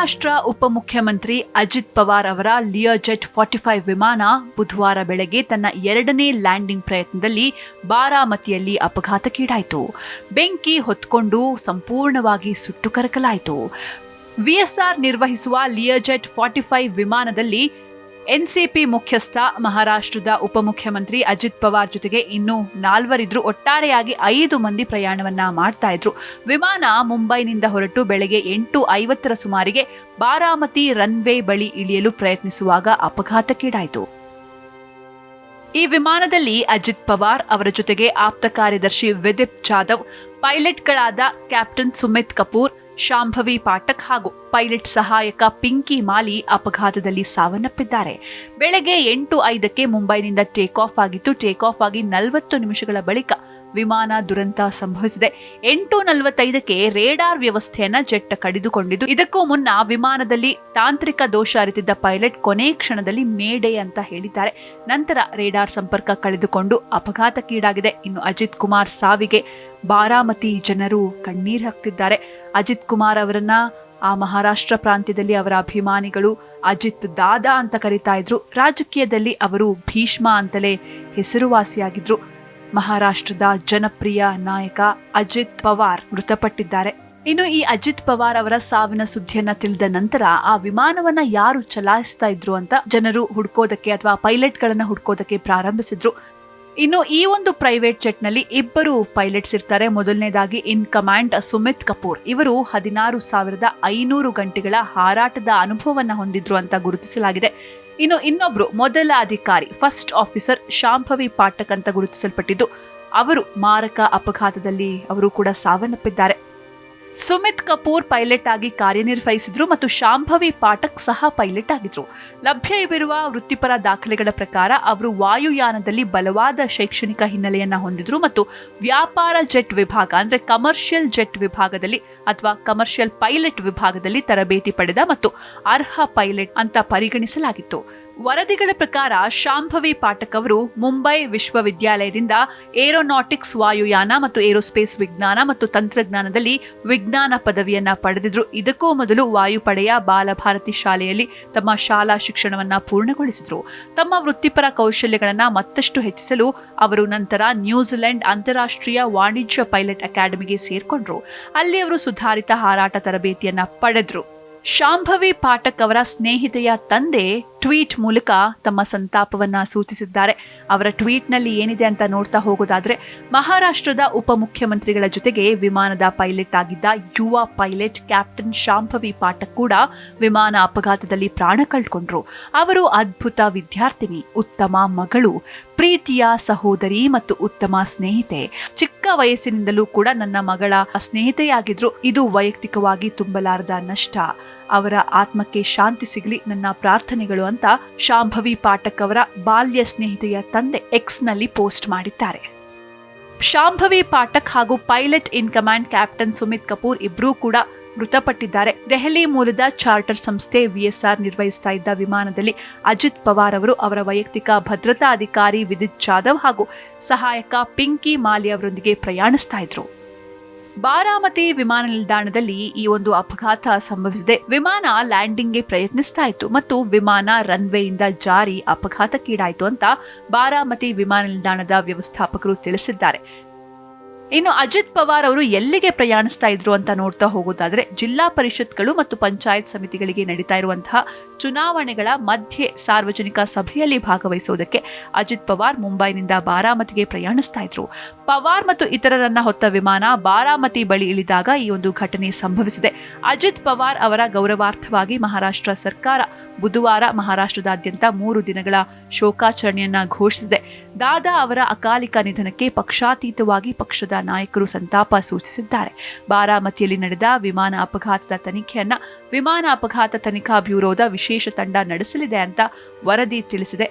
ಮಹಾರಾಷ್ಟ್ರ ಉಪಮುಖ್ಯಮಂತ್ರಿ ಅಜಿತ್ ಪವಾರ್ ಅವರ ಲಿಯರ್ಜೆಟ್ 45 ವಿಮಾನ ಬುಧವಾರ ಬೆಳಗ್ಗೆ ತನ್ನ ಎರಡನೇ ಲ್ಯಾಂಡಿಂಗ್ ಪ್ರಯತ್ನದಲ್ಲಿ ಬಾರಾಮತಿಯಲ್ಲಿ ಅಪಘಾತಕ್ಕೀಡಾಯಿತು. ಬೆಂಕಿ ಹೊತ್ಕೊಂಡು ಸಂಪೂರ್ಣವಾಗಿ ಸುಟ್ಟು ಕರಕಲಾಯಿತು. ವಿಎಸ್ಆರ್ ನಿರ್ವಹಿಸುವ ಲಿಯರ್ಜೆಟ್ 45 ವಿಮಾನದಲ್ಲಿ ಎನ್ಸಿಪಿ ಮುಖ್ಯಸ್ಥ ಮಹಾರಾಷ್ಟ್ರದ ಉಪಮುಖ್ಯಮಂತ್ರಿ ಅಜಿತ್ ಪವಾರ್ ಜೊತೆಗೆ ಇನ್ನೂ 4 ಒಟ್ಟಾರೆಯಾಗಿ 5 ಮಂದಿ ಪ್ರಯಾಣವನ್ನ ಮಾಡ್ತಾ ಇದ್ರು. ವಿಮಾನ ಮುಂಬೈನಿಂದ ಹೊರಟು ಬೆಳಗ್ಗೆ 8:50 ಸುಮಾರಿಗೆ ಬಾರಾಮತಿ ರನ್ವೇ ಬಳಿ ಇಳಿಯಲು ಪ್ರಯತ್ನಿಸುವಾಗ ಅಪಘಾತಕ್ಕೀಡಾಯಿತು. ಈ ವಿಮಾನದಲ್ಲಿ ಅಜಿತ್ ಪವಾರ್ ಅವರ ಜೊತೆಗೆ ಆಪ್ತ ಕಾರ್ಯದರ್ಶಿ ವಿದಿತ್ ಜಾಧವ್, ಪೈಲಟ್ಗಳಾದ ಕ್ಯಾಪ್ಟನ್ ಸುಮಿತ್ ಕಪೂರ್, ಶಾಂಭವಿ ಪಾಠಕ್ ಹಾಗೂ ಪೈಲಟ್ ಸಹಾಯಕ ಪಿಂಕಿ ಮಾಲಿ ಅಪಘಾತದಲ್ಲಿ ಸಾವನ್ನಪ್ಪಿದ್ದಾರೆ. ಬೆಳಗ್ಗೆ 8:05 ಮುಂಬೈನಿಂದ ಟೇಕ್ ಆಫ್ ಆಗಿತ್ತು. ಟೇಕ್ ಆಫ್ ಆಗಿ 40 ನಿಮಿಷಗಳ ಬಳಿಕ ವಿಮಾನ ದುರಂತ ಸಂಭವಿಸಿದೆ. 8:45 ರೇಡಾರ್ ವ್ಯವಸ್ಥೆಯನ್ನ ಜೆಟ್ ಕಡಿದುಕೊಂಡಿದ್ದು. ಇದಕ್ಕೂ ಮುನ್ನ ವಿಮಾನದಲ್ಲಿ ತಾಂತ್ರಿಕ ದೋಷ ಅರಿತಿದ್ದ ಪೈಲಟ್ ಕೊನೆ ಕ್ಷಣದಲ್ಲಿ ಮೇಡೆ ಅಂತ ಹೇಳಿದ್ದಾರೆ. ನಂತರ ರೇಡಾರ್ ಸಂಪರ್ಕ ಕಳೆದುಕೊಂಡು ಅಪಘಾತಕ್ಕೀಡಾಗಿದೆ. ಇನ್ನು ಅಜಿತ್ ಕುಮಾರ್ ಸಾವಿಗೆ ಬಾರಾಮತಿ ಜನರು ಕಣ್ಣೀರು ಹಾಕ್ತಿದ್ದಾರೆ. ಅಜಿತ್ ಕುಮಾರ್ ಅವರನ್ನ ಆ ಮಹಾರಾಷ್ಟ್ರ ಪ್ರಾಂತ್ಯದಲ್ಲಿ ಅವರ ಅಭಿಮಾನಿಗಳು ಅಜಿತ್ ದಾದಾ ಅಂತ ಕರೀತಾ ಇದ್ರು. ರಾಜಕೀಯದಲ್ಲಿ ಅವರು ಭೀಷ್ಮ ಅಂತಲೇ ಹೆಸರುವಾಸಿಯಾಗಿದ್ರು. ಮಹಾರಾಷ್ಟ್ರದ ಜನಪ್ರಿಯ ನಾಯಕ ಅಜಿತ್ ಪವಾರ್ ಮೃತಪಟ್ಟಿದ್ದಾರೆ. ಇನ್ನು ಈ ಅಜಿತ್ ಪವಾರ್ ಅವರ ಸಾವಿನ ಸುದ್ದಿಯನ್ನ ತಿಳಿದ ನಂತರ ಆ ವಿಮಾನವನ್ನ ಯಾರು ಚಲಾಯಿಸ್ತಾ ಇದ್ರು ಅಂತ ಜನರು ಹುಡ್ಕೋದಕ್ಕೆ ಅಥವಾ ಪೈಲಟ್ಗಳನ್ನ ಹುಡ್ಕೋದಕ್ಕೆ ಪ್ರಾರಂಭಿಸಿದ್ರು. ಇನ್ನು ಈ ಒಂದು ಪ್ರೈವೇಟ್ ಜೆಟ್ ನಲ್ಲಿ 2 ಪೈಲಟ್ಸ್ ಇರ್ತಾರೆ. ಮೊದಲನೇದಾಗಿ ಇನ್ ಕಮಾಂಡ್ ಸುಮಿತ್ ಕಪೂರ್, ಇವರು 16,500 ಗಂಟೆಗಳ ಹಾರಾಟದ ಅನುಭವವನ್ನ ಹೊಂದಿದ್ರು ಅಂತ ಗುರುತಿಸಲಾಗಿದೆ. ಇನ್ನು ಇನ್ನೊಬ್ರು ಮೊದಲ ಅಧಿಕಾರಿ ಫಸ್ಟ್ ಆಫೀಸರ್ ಶಾಂಭವಿ ಪಾಠಕ್ ಅಂತ ಗುರುತಿಸಲ್ಪಟ್ಟಿದ್ದು, ಅವರು ಮಾರಕ ಅಪಘಾತದಲ್ಲಿ ಅವರು ಕೂಡ ಸಾವನ್ನಪ್ಪಿದ್ದಾರೆ. ಸುಮಿತ್ ಕಪೂರ್ ಪೈಲಟ್ ಆಗಿ ಕಾರ್ಯನಿರ್ವಹಿಸಿದ್ರು ಮತ್ತು ಶಾಂಭವಿ ಪಾಠಕ್ ಸಹ ಪೈಲಟ್ ಆಗಿದ್ರು. ಲಭ್ಯವಿರುವ ವೃತ್ತಿಪರ ದಾಖಲೆಗಳ ಪ್ರಕಾರ ಅವರು ವಾಯುಯಾನದಲ್ಲಿ ಬಲವಾದ ಶೈಕ್ಷಣಿಕ ಹಿನ್ನೆಲೆಯನ್ನ ಹೊಂದಿದ್ರು ಮತ್ತು ವ್ಯಾಪಾರ ಜೆಟ್ ವಿಭಾಗ ಅಂದ್ರೆ ಕಮರ್ಷಿಯಲ್ ಜೆಟ್ ವಿಭಾಗದಲ್ಲಿ ಅಥವಾ ಕಮರ್ಷಿಯಲ್ ಪೈಲಟ್ ವಿಭಾಗದಲ್ಲಿ ತರಬೇತಿ ಪಡೆದ ಮತ್ತು ಅರ್ಹ ಪೈಲಟ್ ಅಂತ ಪರಿಗಣಿಸಲಾಗಿತ್ತು. ವರದಿಗಳ ಪ್ರಕಾರ ಶಾಂಭವಿ ಪಾಠಕ್ ಅವರು ಮುಂಬೈ ವಿಶ್ವವಿದ್ಯಾಲಯದಿಂದ ಏರೋನಾಟಿಕ್ಸ್ ವಾಯುಯಾನ ಮತ್ತು ಏರೋಸ್ಪೇಸ್ ವಿಜ್ಞಾನ ಮತ್ತು ತಂತ್ರಜ್ಞಾನದಲ್ಲಿ ವಿಜ್ಞಾನ ಪದವಿಯನ್ನ ಪಡೆದಿದ್ರು. ಇದಕ್ಕೂ ಮೊದಲು ವಾಯುಪಡೆಯ ಬಾಲಭಾರತಿ ಶಾಲೆಯಲ್ಲಿ ತಮ್ಮ ಶಾಲಾ ಶಿಕ್ಷಣವನ್ನ ಪೂರ್ಣಗೊಳಿಸಿದ್ರು. ತಮ್ಮ ವೃತ್ತಿಪರ ಕೌಶಲ್ಯಗಳನ್ನ ಮತ್ತಷ್ಟು ಹೆಚ್ಚಿಸಲು ಅವರು ನಂತರ ನ್ಯೂಜಿಲೆಂಡ್ ಅಂತಾರಾಷ್ಟ್ರೀಯ ವಾಣಿಜ್ಯ ಪೈಲಟ್ ಅಕಾಡೆಮಿಗೆ ಸೇರ್ಕೊಂಡ್ರು. ಅಲ್ಲಿ ಅವರು ಸುಧಾರಿತ ಹಾರಾಟ ತರಬೇತಿಯನ್ನ ಪಡೆದ್ರು. ಶಾಂಭವಿ ಪಾಠಕ್ ಅವರ ಸ್ನೇಹಿತೆಯ ತಂದೆ ಟ್ವೀಟ್ ಮೂಲಕ ತಮ್ಮ ಸಂತಾಪವನ್ನ ಸೂಚಿಸಿದ್ದಾರೆ. ಅವರ ಟ್ವೀಟ್ ನಲ್ಲಿ ಏನಿದೆ ಅಂತ ನೋಡ್ತಾ ಹೋಗೋದಾದ್ರೆ, ಮಹಾರಾಷ್ಟ್ರದ ಉಪಮುಖ್ಯಮಂತ್ರಿಗಳ ಜೊತೆಗೆ ವಿಮಾನದ ಪೈಲಟ್ ಆಗಿದ್ದ ಯುವ ಪೈಲಟ್ ಕ್ಯಾಪ್ಟನ್ ಶಾಂಭವಿ ಪಾಠಕ್ ಕೂಡ ವಿಮಾನ ಅಪಘಾತದಲ್ಲಿ ಪ್ರಾಣ ಕಳ್ಕೊಂಡ್ರು. ಅವರು ಅದ್ಭುತ ವಿದ್ಯಾರ್ಥಿನಿ, ಉತ್ತಮ ಮಗಳು, ಪ್ರೀತಿಯ ಸಹೋದರಿ ಮತ್ತು ಉತ್ತಮ ಸ್ನೇಹಿತೆ. ಚಿಕ್ಕ ವಯಸ್ಸಿನಿಂದಲೂ ಕೂಡ ನನ್ನ ಮಗಳ ಸ್ನೇಹಿತೆಯಾಗಿದ್ರು. ಇದು ವೈಯಕ್ತಿಕವಾಗಿ ತುಂಬಲಾರದ ನಷ್ಟ. ಅವರ ಆತ್ಮಕ್ಕೆ ಶಾಂತಿ ಸಿಗಲಿ, ನನ್ನ ಪ್ರಾರ್ಥನೆಗಳು ಅಂತ ಶಾಂಭವಿ ಪಾಠಕ್ ಅವರ ಬಾಲ್ಯ ಸ್ನೇಹಿತೆಯ ತಂದೆ ಎಕ್ಸ್ ನಲ್ಲಿ ಪೋಸ್ಟ್ ಮಾಡಿದ್ದಾರೆ. ಶಾಂಭವಿ ಪಾಠಕ್ ಹಾಗೂ pilot in command captain Sumit Kapoor ಇಬ್ರೂ ಕೂಡ ಮೃತಪಟ್ಟಿದ್ದಾರೆ. ದೆಹಲಿ ಮೂಲದ ಚಾರ್ಟರ್ ಸಂಸ್ಥೆ ವಿಎಸ್ಆರ್ ನಿರ್ವಹಿಸ್ತಾ ಇದ್ದ ವಿಮಾನದಲ್ಲಿ ಅಜಿತ್ ಪವಾರ್ ಅವರು ಅವರ ವೈಯಕ್ತಿಕ ಭದ್ರತಾ ಅಧಿಕಾರಿ ವಿದಿತ್ ಜಾಧವ್ ಹಾಗೂ ಸಹಾಯಕ ಪಿಂಕಿ ಮಾಲಿ ಅವರೊಂದಿಗೆ ಪ್ರಯಾಣಿಸ್ತಾ ಇದ್ರು. ಬಾರಾಮತಿ ವಿಮಾನ ನಿಲ್ದಾಣದಲ್ಲಿ ಈ ಒಂದು ಅಪಘಾತ ಸಂಭವಿಸಿದೆ. ವಿಮಾನ ಲ್ಯಾಂಡಿಂಗ್ಗೆ ಪ್ರಯತ್ನಿಸ್ತಾ ಇತ್ತು ಮತ್ತು ವಿಮಾನ ರನ್ವೇಯಿಂದ ಜಾರಿ ಅಪಘಾತಕ್ಕೀಡಾಯಿತು ಅಂತ ಬಾರಾಮತಿ ವಿಮಾನ ನಿಲ್ದಾಣದ ವ್ಯವಸ್ಥಾಪಕರು ತಿಳಿಸಿದ್ದಾರೆ. ಇನ್ನು ಅಜಿತ್ ಪವಾರ್ ಅವರು ಎಲ್ಲಿಗೆ ಪ್ರಯಾಣಿಸ್ತಾ ಇದ್ರು ಅಂತ ನೋಡ್ತಾ ಹೋಗೋದಾದ್ರೆ, ಜಿಲ್ಲಾ ಪರಿಷತ್ಗಳು ಮತ್ತು ಪಂಚಾಯತ್ ಸಮಿತಿಗಳಿಗೆ ನಡೀತಾ ಇರುವಂತಹ ಚುನಾವಣೆಗಳ ಮಧ್ಯೆ ಸಾರ್ವಜನಿಕ ಸಭೆಯಲ್ಲಿ ಭಾಗವಹಿಸುವುದಕ್ಕೆ ಅಜಿತ್ ಪವಾರ್ ಮುಂಬೈನಿಂದ ಬಾರಾಮತಿಗೆ ಪ್ರಯಾಣಿಸ್ತಾ ಇದ್ರು. ಪವಾರ್ ಮತ್ತು ಇತರರನ್ನ ಹೊತ್ತ ವಿಮಾನ ಬಾರಾಮತಿ ಬಳಿ ಇಳಿದಾಗ ಈ ಒಂದು ಘಟನೆ ಸಂಭವಿಸಿದೆ. ಅಜಿತ್ ಪವಾರ್ ಅವರ ಗೌರವಾರ್ಥವಾಗಿ ಮಹಾರಾಷ್ಟ್ರ ಸರ್ಕಾರ ಬುಧವಾರ ಮಹಾರಾಷ್ಟ್ರದಾದ್ಯಂತ 3 ದಿನಗಳ ಶೋಕಾಚರಣೆಯನ್ನ ಘೋಷಿಸಿದೆ. ದಾದಾ ಅವರ ಅಕಾಲಿಕ ನಿಧನಕ್ಕೆ ಪಕ್ಷಾತೀತವಾಗಿ ಪಕ್ಷದ ನಾಯಕರು ಸಂತಾಪ ಸೂಚಿಸಿದ್ದಾರೆ. ಬಾರಾಮತಿಯಲ್ಲಿ ನಡೆದ ವಿಮಾನ ಅಪಘಾತದ ತನಿಖೆಯನ್ನ ವಿಮಾನ ಅಪಘಾತ ತನಿಖಾ ಬ್ಯೂರೋದ ವಿಶೇಷ ತಂಡ ನಡೆಸಲಿದೆ ಅಂತ ವರದಿ ತಿಳಿಸಿದೆ.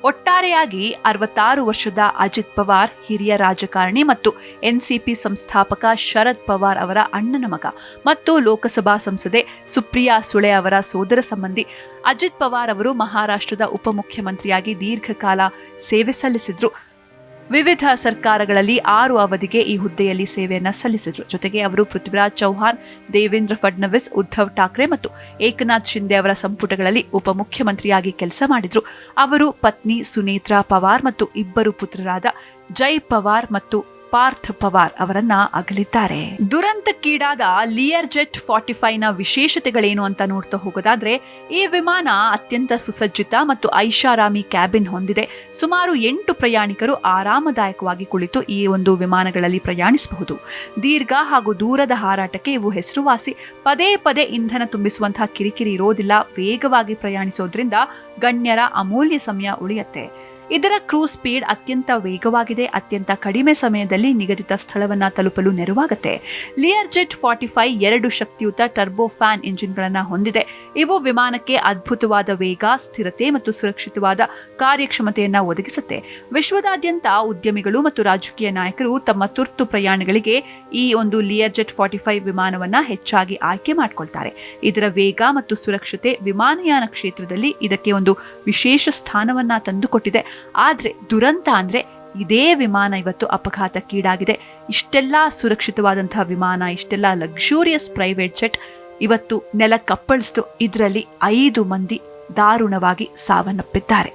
ಒಟ್ಟಾರೆಯಾಗಿ 66 ವರ್ಷದ ಅಜಿತ್ ಪವಾರ್ ಹಿರಿಯ ರಾಜಕಾರಣಿ ಮತ್ತು ಎನ್ಸಿಪಿ ಸಂಸ್ಥಾಪಕ ಶರದ್ ಪವಾರ್ ಅವರ ಅಣ್ಣನ ಮಗ ಮತ್ತು ಲೋಕಸಭಾ ಸಂಸದೆ ಸುಪ್ರಿಯಾ ಸುಳೆ ಅವರ ಸೋದರ ಸಂಬಂಧಿ. ಅಜಿತ್ ಪವಾರ್ ಅವರು ಮಹಾರಾಷ್ಟ್ರದ ಉಪಮುಖ್ಯಮಂತ್ರಿಯಾಗಿ ದೀರ್ಘಕಾಲ ಸೇವೆ ಸಲ್ಲಿಸಿದ್ರು. ವಿವಿಧ ಸರ್ಕಾರಗಳಲ್ಲಿ 6 ಅವಧಿಗೆ ಈ ಹುದ್ದೆಯಲ್ಲಿ ಸೇವೆಯನ್ನ ಸಲ್ಲಿಸಿದ್ರು. ಜೊತೆಗೆ ಅವರು ಪೃಥ್ವಿರಾಜ್ ಚೌಹಾಣ್, ದೇವೇಂದ್ರ ಫಡ್ನವೀಸ್, ಉದ್ಧವ್ ಠಾಕ್ರೆ ಮತ್ತು ಏಕನಾಥ್ ಶಿಂದೆ ಅವರ ಸಂಪುಟಗಳಲ್ಲಿ ಉಪಮುಖ್ಯಮಂತ್ರಿಯಾಗಿ ಕೆಲಸ ಮಾಡಿದ್ರು. ಅವರು ಪತ್ನಿ ಸುನೇತ್ರಾ ಪವಾರ್ ಮತ್ತು ಇಬ್ಬರು ಪುತ್ರರಾದ ಜೈ ಪವಾರ್ ಮತ್ತು ಪಾರ್ಥ್ ಪವಾರ್ ಅವರನ್ನ ಅಗಲಿದ್ದಾರೆ. ದುರಂತಕ್ಕೀಡಾದ ಲಿಯರ್ ಜೆಟ್ 45ನ ವಿಶೇಷತೆಗಳೇನು ಅಂತ ನೋಡ್ತಾ ಹೋಗೋದಾದ್ರೆ, ಈ ವಿಮಾನ ಅತ್ಯಂತ ಸುಸಜ್ಜಿತ ಮತ್ತು ಐಷಾರಾಮಿ ಕ್ಯಾಬಿನ್ ಹೊಂದಿದೆ. ಸುಮಾರು 8 ಪ್ರಯಾಣಿಕರು ಆರಾಮದಾಯಕವಾಗಿ ಕುಳಿತು ಈ ಒಂದು ವಿಮಾನಗಳಲ್ಲಿ ಪ್ರಯಾಣಿಸಬಹುದು. ದೀರ್ಘ ಹಾಗೂ ದೂರದ ಹಾರಾಟಕ್ಕೆ ಇವು ಹೆಸರುವಾಸಿ. ಪದೇ ಪದೇ ಇಂಧನ ತುಂಬಿಸುವಂತಹ ಕಿರಿಕಿರಿ ಇರೋದಿಲ್ಲ. ವೇಗವಾಗಿ ಪ್ರಯಾಣಿಸೋದ್ರಿಂದ ಗಣ್ಯರ ಅಮೂಲ್ಯ ಸಮಯ ಉಳಿಯುತ್ತೆ. ಇದರ ಕ್ರೂಸ್ ಸ್ಪೀಡ್ ಅತ್ಯಂತ ವೇಗವಾಗಿದೆ. ಅತ್ಯಂತ ಕಡಿಮೆ ಸಮಯದಲ್ಲಿ ನಿಗದಿತ ಸ್ಥಳವನ್ನ ತಲುಪಲು ನೆರವಾಗುತ್ತೆ. ಲಿಯರ್ ಜೆಟ್ 45 2 ಶಕ್ತಿಯುತ ಟರ್ಬೋ ಫ್ಯಾನ್ ಇಂಜಿನ್ಗಳನ್ನ ಹೊಂದಿದೆ. ಇವು ವಿಮಾನಕ್ಕೆ ಅದ್ಭುತವಾದ ವೇಗ, ಸ್ಥಿರತೆ ಮತ್ತು ಸುರಕ್ಷಿತವಾದ ಕಾರ್ಯಕ್ಷಮತೆಯನ್ನ ಒದಗಿಸುತ್ತೆ. ವಿಶ್ವದಾದ್ಯಂತ ಉದ್ಯಮಿಗಳು ಮತ್ತು ರಾಜಕೀಯ ನಾಯಕರು ತಮ್ಮ ತುರ್ತು ಪ್ರಯಾಣಗಳಿಗೆ ಈ ಒಂದು ಲಿಯರ್ ಜೆಟ್ 45 ವಿಮಾನವನ್ನ ಹೆಚ್ಚಾಗಿ ಆಯ್ಕೆ ಮಾಡಿಕೊಳ್ತಾರೆ. ಇದರ ವೇಗ ಮತ್ತು ಸುರಕ್ಷತೆ ವಿಮಾನಯಾನ ಕ್ಷೇತ್ರದಲ್ಲಿ ಇದಕ್ಕೆ ಒಂದು ವಿಶೇಷ ಸ್ಥಾನವನ್ನ ತಂದುಕೊಟ್ಟಿದೆ. ಆದ್ರೆ ದುರಂತ ಅಂದ್ರೆ ಇದೇ ವಿಮಾನ ಇವತ್ತು ಅಪಘಾತಕ್ಕೀಡಾಗಿದೆ. ಇಷ್ಟೆಲ್ಲಾ ಸುರಕ್ಷಿತವಾದಂತಹ ವಿಮಾನ, ಇಷ್ಟೆಲ್ಲಾ ಲಕ್ಸುರಿಯಸ್ ಪ್ರೈವೇಟ್ ಜೆಟ್ ಇವತ್ತು ನೆಲಕ್ಕಪ್ಪಳಿಸ್ತು. ಇದರಲ್ಲಿ 5 ಮಂದಿ ದಾರುಣವಾಗಿ ಸಾವನ್ನಪ್ಪಿದ್ದಾರೆ.